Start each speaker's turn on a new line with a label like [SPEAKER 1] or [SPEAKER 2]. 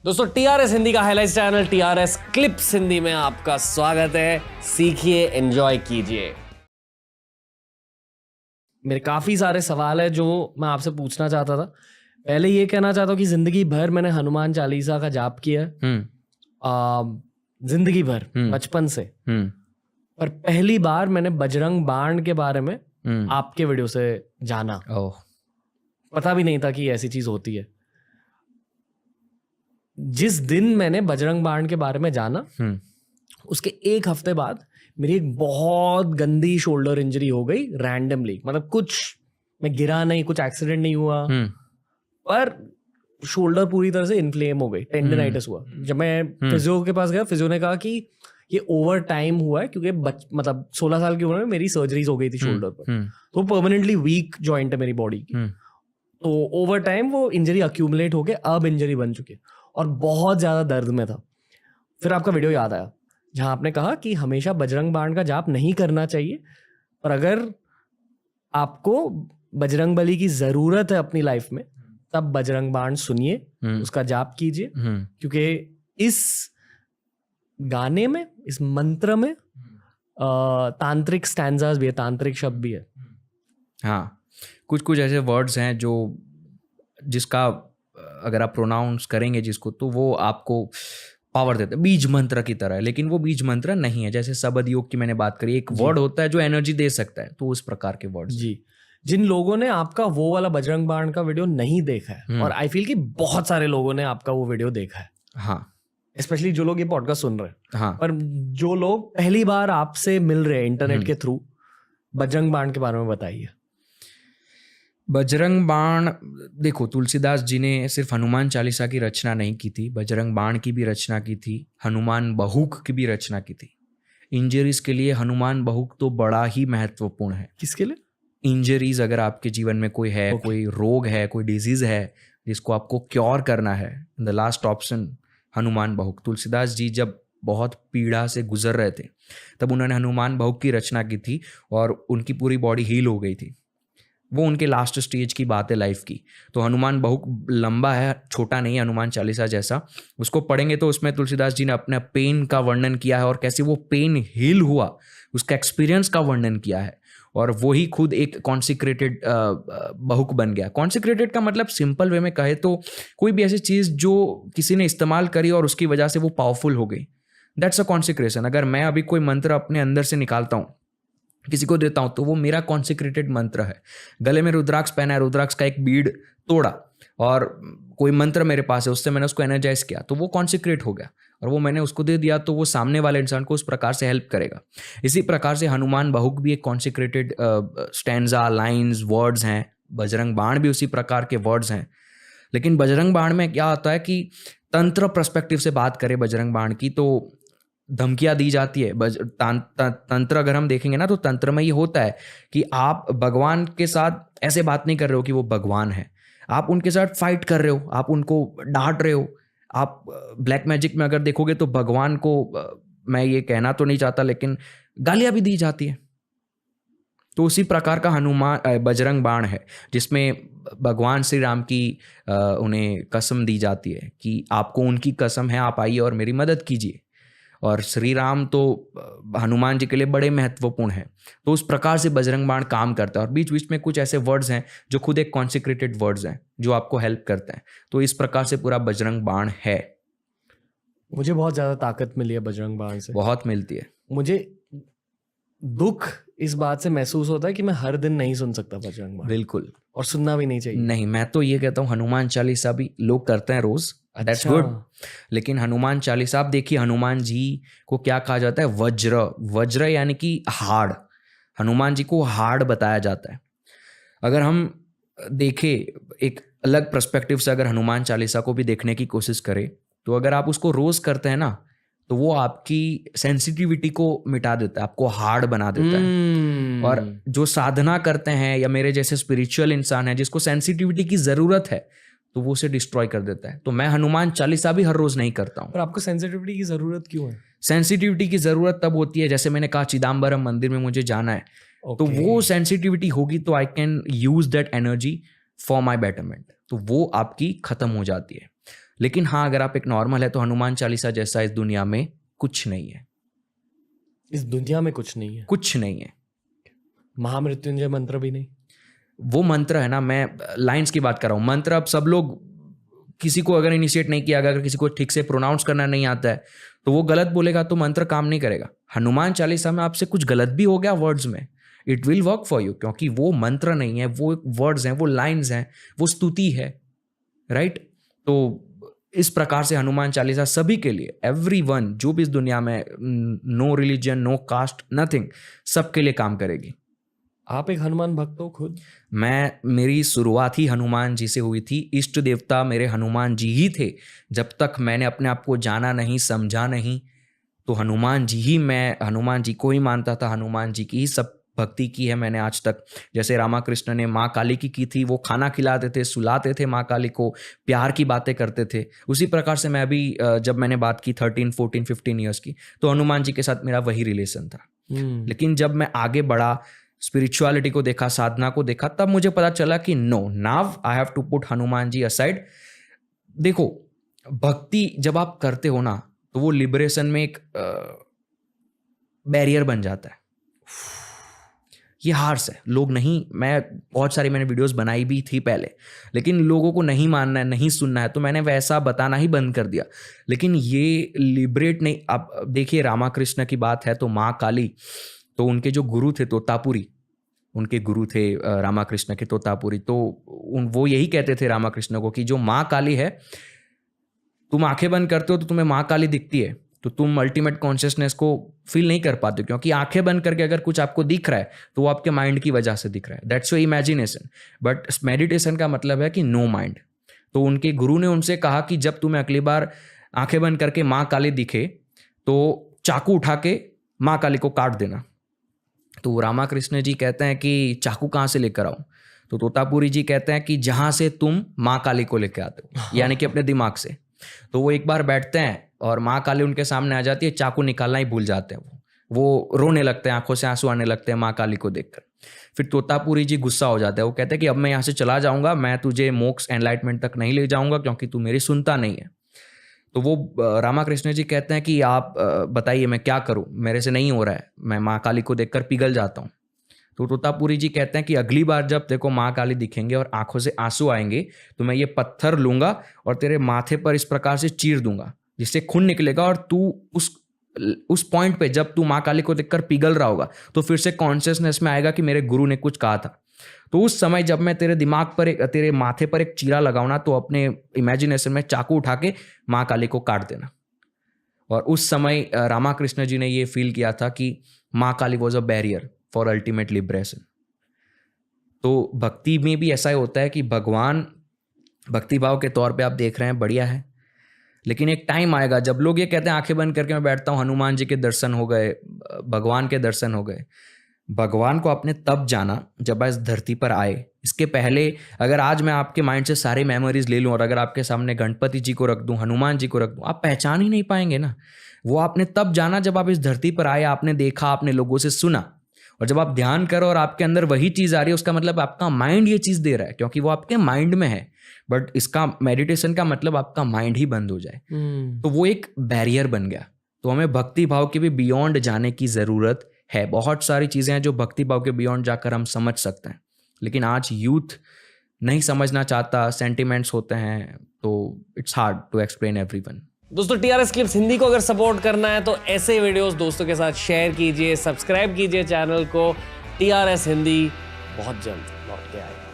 [SPEAKER 1] दोस्तों टीआरएस हिंदी का highlight channel TRS clips Hindi में आपका स्वागत है। सीखिए, एंजॉय कीजिए। मेरे काफी सारे सवाल है जो मैं आपसे पूछना चाहता था। पहले ये कहना चाहता हूँ कि जिंदगी भर मैंने हनुमान चालीसा का जाप किया है। जिंदगी भर, बचपन से। पर पहली बार मैंने बजरंग बाण के बारे में आपके वीडियो से जाना। पता भी नहीं था कि ऐसी चीज होती है। जिस दिन मैंने बजरंग बाण के बारे में जाना, उसके एक हफ्ते बाद मेरी एक बहुत गंदी शोल्डर इंजरी हो गई रैंडमली। मतलब कुछ मैं गिरा नहीं, कुछ एक्सीडेंट नहीं हुआ, पर शोल्डर पूरी तरह से इन्फ्लेम हो गई, टेंडनाइटिस हुआ। जब मैं फिजियो के पास गया, फिजियो ने कहा कि ये ओवर टाइम हुआ है, क्योंकि मतलब 16 साल की उम्र में मेरी सर्जरीज हो गई थी शोल्डर पर, तो परमानेंटली वीक जॉइंट है मेरी बॉडी की। तो ओवर टाइम वो इंजरी अक्यूमुलेट होके अब इंजरी बन चुकी है और बहुत ज्यादा दर्द में था। फिर आपका वीडियो याद आया जहां आपने कहा कि हमेशा बजरंग बाण का जाप नहीं करना चाहिए, पर अगर आपको बजरंग बली की जरूरत है अपनी लाइफ में, तब बजरंग बाण सुनिए, उसका जाप कीजिए, क्योंकि इस गाने में, इस मंत्र में तांत्रिक स्टैंजास भी है, तांत्रिक शब्द भी है।
[SPEAKER 2] हाँ, कुछ कुछ ऐसे वर्ड्स हैं जो जिसका अगर आप प्रोनाउंस करेंगे जिसको, तो वो आपको पावर देता है, बीज मंत्र की तरह है। लेकिन वो बीज मंत्र नहीं है। जैसे शब्द योग की मैंने बात करी, एक वर्ड होता है जो एनर्जी दे सकता है, तो उस प्रकार के वर्ड्स।
[SPEAKER 1] जी, जिन लोगों ने आपका वो वाला बजरंग बाण का वीडियो नहीं देखा है, और आई फील कि बहुत सारे लोगों ने आपका वो वीडियो देखा है,
[SPEAKER 2] हाँ,
[SPEAKER 1] स्पेशली जो लोग ये पॉडकास्ट सुन रहे हैं,
[SPEAKER 2] हाँ,
[SPEAKER 1] पर जो लोग पहली बार आपसे मिल रहे हैं इंटरनेट के थ्रू, बजरंग बाण के बारे में बताइए।
[SPEAKER 2] बजरंग बाण, देखो, तुलसीदास जी ने सिर्फ हनुमान चालीसा की रचना नहीं की थी, बजरंग बाण की भी रचना की थी, हनुमान बहुक की भी रचना की थी। इंजरीज के लिए हनुमान बहुक तो बड़ा ही महत्वपूर्ण है।
[SPEAKER 1] किसके लिए?
[SPEAKER 2] इंजरीज अगर आपके जीवन में कोई है, कोई रोग है, कोई डिजीज है जिसको आपको क्योर करना है, the last option Hanuman Bahuk. Tulsidas ji जब बहुत पीड़ा से गुजर रहे थे, तब उन्होंने हनुमान बहुक की रचना की थी और उनकी पूरी बॉडी हील हो गई थी। वो उनके लास्ट स्टेज की बात है लाइफ की। तो हनुमान बहुक लंबा है, छोटा नहीं है, हनुमान चालीसा जैसा। उसको पढ़ेंगे तो उसमें तुलसीदास जी ने अपने पेन का वर्णन किया है और कैसे वो पेन हील हुआ, उसका एक्सपीरियंस का वर्णन किया है। और वो ही खुद एक कॉन्सिक्रेटेड बहुक बन गया। कॉन्सिक्रेटेड का मतलब सिंपल वे में कहे तो कोई भी ऐसी चीज़ जो किसी ने इस्तेमाल करी और उसकी वजह से वो पावरफुल हो गई, दैट्स अ कॉन्सिक्रेशन। अगर मैं अभी कोई मंत्र अपने अंदर से निकालता हूँ, किसी को देता हूं, तो वो मेरा कॉन्सिक्रेटेड मंत्र है। गले में रुद्राक्ष पहना है, रुद्राक्ष का एक बीड तोड़ा और कोई मंत्र मेरे पास है, उससे मैंने उसको एनर्जाइज किया, तो वो कॉन्सिक्रेट हो गया और वो मैंने उसको दे दिया, तो वो सामने वाले इंसान को उस प्रकार से हेल्प करेगा। इसी प्रकार से हनुमान बहुक भी एक कॉन्सिक्रेटेड स्टैंजा, लाइन्स, वर्ड्स हैं। बजरंग बाण भी उसी प्रकार के वर्ड्स हैं। लेकिन बजरंग बाण में क्या होता है कि तंत्र पर्सपेक्टिव से बात करें बजरंग बाण की, तो धमकियां दी जाती है। तंत्र अगर हम देखेंगे ना, तो तंत्र में ये होता है कि आप भगवान के साथ ऐसे बात नहीं कर रहे हो कि वो भगवान है, आप उनके साथ फाइट कर रहे हो, आप उनको डांट रहे हो। आप ब्लैक मैजिक में अगर देखोगे तो भगवान को, मैं ये कहना तो नहीं चाहता, लेकिन गालियां भी दी जाती है। तो उसी प्रकार का हनुमान बजरंग बाण है, जिसमें भगवान श्री राम की उन्हें कसम दी जाती है कि आपको उनकी कसम है, आप आइए और मेरी मदद कीजिए। और श्री राम तो हनुमान जी के लिए बड़े महत्वपूर्ण हैं। तो उस प्रकार से बजरंग बाण काम करता है। और बीच बीच में कुछ ऐसे वर्ड्स हैं जो खुद एक कॉन्सिक्रेटेड वर्ड्स हैं जो आपको हेल्प करते हैं। तो इस प्रकार से पूरा बजरंग बाण है।
[SPEAKER 1] मुझे बहुत ज्यादा ताकत मिली है बजरंग बाण से,
[SPEAKER 2] बहुत मिलती है।
[SPEAKER 1] मुझे दुख इस बात से महसूस होता है कि मैं हर दिन नहीं सुन सकता बजरंग बाण।
[SPEAKER 2] बिल्कुल,
[SPEAKER 1] और सुनना भी नहीं चाहिए।
[SPEAKER 2] नहीं, मैं तो ये कहता हूँ हनुमान चालीसा भी लोग करते हैं रोज, दैट्स गुड। लेकिन हनुमान चालीसा, आप देखिए हनुमान जी को क्या कहा जाता है, वज्र। वज्र यानी कि हार्ड। हनुमान जी को हार्ड बताया जाता है। अगर हम देखें एक अलग पर्सपेक्टिव से, अगर हनुमान चालीसा को भी देखने की कोशिश करें, तो अगर आप उसको रोज करते हैं ना, तो वो आपकी सेंसिटिविटी को मिटा देता है, आपको हार्ड बना देता है। और जो साधना करते हैं या मेरे जैसे स्पिरिचुअल इंसान है जिसको सेंसिटिविटी की जरूरत है, तो वो उसे डिस्ट्रॉय कर देता है। तो मैं हनुमान चालीसा भी हर रोज नहीं करता हूँ।
[SPEAKER 1] पर आपको सेंसिटिविटी की जरूरत क्यों है?
[SPEAKER 2] सेंसिटिविटी की जरूरत तब होती है, जैसे मैंने कहा चिदम्बरम मंदिर में मुझे जाना है, तो वो सेंसिटिविटी होगी तो I can use that energy for my betterment, तो वो आपकी खत्म हो जाती है। लेकिन हाँ, अगर आप एक नॉर्मल है तो हनुमान चालीसा जैसा इस दुनिया में कुछ नहीं है।
[SPEAKER 1] इस दुनिया में कुछ नहीं है,
[SPEAKER 2] कुछ नहीं है।
[SPEAKER 1] महामृत्युंजय मंत्र भी नहीं।
[SPEAKER 2] वो मंत्र है ना, मैं लाइंस की बात कर रहा हूँ। मंत्र अब सब लोग, किसी को अगर इनिशिएट नहीं किया, अगर किसी को ठीक से प्रोनाउंस करना नहीं आता है तो वो गलत बोलेगा तो मंत्र काम नहीं करेगा। हनुमान चालीसा में आपसे कुछ गलत भी हो गया वर्ड्स में, it will work for you, क्योंकि वो मंत्र नहीं है, वो वर्ड्स हैं, वो लाइन्स हैं, वो स्तुति है, राइट। तो इस प्रकार से हनुमान चालीसा सभी के लिए, एवरीवन, जो भी इस दुनिया में, no religion, no caste, nothing, सबके लिए काम करेगी।
[SPEAKER 1] आप एक हनुमान भक्त हो खुद?
[SPEAKER 2] मेरी शुरुआत ही हनुमान जी से हुई थी। इष्ट देवता मेरे हनुमान जी ही थे। जब तक मैंने अपने आप को जाना नहीं, समझा नहीं, तो हनुमान जी ही, मैं हनुमान जी को ही मानता था, हनुमान जी की ही सब भक्ति की है मैंने आज तक। जैसे रामाकृष्ण ने माँ काली की थी, वो खाना खिलाते थे, सुलाते थे माँ काली को, प्यार की बातें करते थे। उसी प्रकार से मैं भी, जब मैंने बात की 13, 14, 15 ईयर्स की, तो हनुमान जी के साथ मेरा वही रिलेशन था। लेकिन जब मैं आगे बढ़ा, स्पिरिचुअलिटी को देखा, साधना को देखा, तब मुझे पता चला कि no, now I have to put Hanuman ji aside. देखो, भक्ति जब आप करते हो ना, तो वो लिबरेशन में एक बैरियर बन जाता है। ये हार्श है, लोग नहीं, मैं बहुत सारी मैंने वीडियोस बनाई भी थी पहले, लेकिन लोगों को नहीं मानना है, नहीं सुनना है, तो मैंने वैसा बताना ही बंद कर दिया। लेकिन ये लिबरेट नहीं। अब देखिए, रामाकृष्ण की बात है तो माँ काली, तो उनके जो गुरु थे तोतापुरी, उनके गुरु थे रामाकृष्ण के तोतापुरी, तो वो यही कहते थे रामाकृष्ण को कि जो माँ काली है, तुम आंखें बंद करते हो तो तुम्हें माँ काली दिखती है, तो तुम अल्टीमेट कॉन्शियसनेस को फील नहीं कर पाते, क्योंकि आंखें बंद करके अगर कुछ आपको दिख रहा है तो वो आपके माइंड की वजह से दिख रहा है, that's your imagination. But meditation का मतलब है कि नो माइंड। तो उनके गुरु ने उनसे कहा कि जब तुम्हें अगली बार आंखें बंद करके माँ काली दिखे तो चाकू उठा के माँ काली को काट देना। तो रामाकृष्ण जी कहते हैं कि चाकू कहाँ से लेकर आऊं? तो तोतापुरी जी कहते हैं कि जहां से तुम माँ काली को लेकर आते हो, यानी कि अपने दिमाग से। तो वो एक बार बैठते हैं और माँ काली उनके सामने आ जाती है, चाकू निकालना ही भूल जाते हैं। वो रोने लगते हैं, आंखों से आंसू आने लगते हैं माँ काली को देखकर। फिर तोतापुरी जी गुस्सा हो जाता है, वो कहते हैं कि अब मैं यहाँ से चला जाऊंगा, मैं तुझे मोक्ष एनलाइटमेंट तक नहीं ले जाऊंगा, क्योंकि तू मेरी सुनता नहीं है। तो वो रामाकृष्ण जी कहते हैं कि आप बताइए मैं क्या करूं, मेरे से नहीं हो रहा है, मैं माँ काली को देखकर पिघल जाता हूं। तो तोतापुरी जी कहते हैं कि अगली बार जब देखो माँ काली दिखेंगे और आंखों से आंसू आएंगे, तो मैं ये पत्थर लूंगा और तेरे माथे पर इस प्रकार से चीर दूंगा, जिससे खून निकलेगा, और तू उस पॉइंट पे जब तू माँ काली को देखकर पिघल रहा होगा तो फिर से कॉन्शियसनेस में आएगा कि मेरे गुरु ने कुछ कहा था। तो उस समय जब मैं तेरे दिमाग पर, तेरे माथे पर एक चीरा लगाऊं ना, तो अपने इमेजिनेशन में चाकू उठा के माँ काली को काट देना। और उस समय रामाकृष्ण जी ने ये फील किया था कि माँ Kali was a barrier for ultimate liberation. तो भक्ति में भी ऐसा ही होता है कि भगवान भक्ति भाव के तौर पे आप देख रहे हैं, बढ़िया है, लेकिन एक टाइम आएगा जब लोग ये कहते हैं आंखें बंद करके मैं बैठता हूँ, हनुमान जी के दर्शन हो गए, भगवान के दर्शन हो गए। भगवान को आपने तब जाना जब आप इस धरती पर आए। इसके पहले अगर आज मैं आपके माइंड से सारे मेमोरीज ले लूं और अगर आपके सामने गणपति जी को रख दूं, हनुमान जी को रख दूं, आप पहचान ही नहीं पाएंगे ना। वो आपने तब जाना जब आप इस धरती पर आए, आपने देखा, आपने लोगों से सुना। और जब आप ध्यान करो और आपके अंदर वही चीज आ रही है, उसका मतलब आपका माइंड ये चीज दे रहा है, क्योंकि वो आपके माइंड में है। बट इसका मेडिटेशन का मतलब आपका माइंड ही बंद हो जाए, तो वो एक बैरियर बन गया। तो हमें भक्ति भाव के भी बियॉन्ड जाने की जरूरत है। बहुत सारी चीजें हैं जो भक्ति भाव के बियॉन्ड जाकर हम समझ सकते हैं, लेकिन आज यूथ नहीं समझना चाहता, सेंटिमेंट्स होते हैं, तो it's hard to explain everyone.
[SPEAKER 1] दोस्तों, TRS क्लिप्स हिंदी को अगर सपोर्ट करना है तो ऐसे वीडियोस दोस्तों के साथ शेयर कीजिए, सब्सक्राइब कीजिए चैनल को। TRS हिंदी बहुत जल्द लौट के आएगा।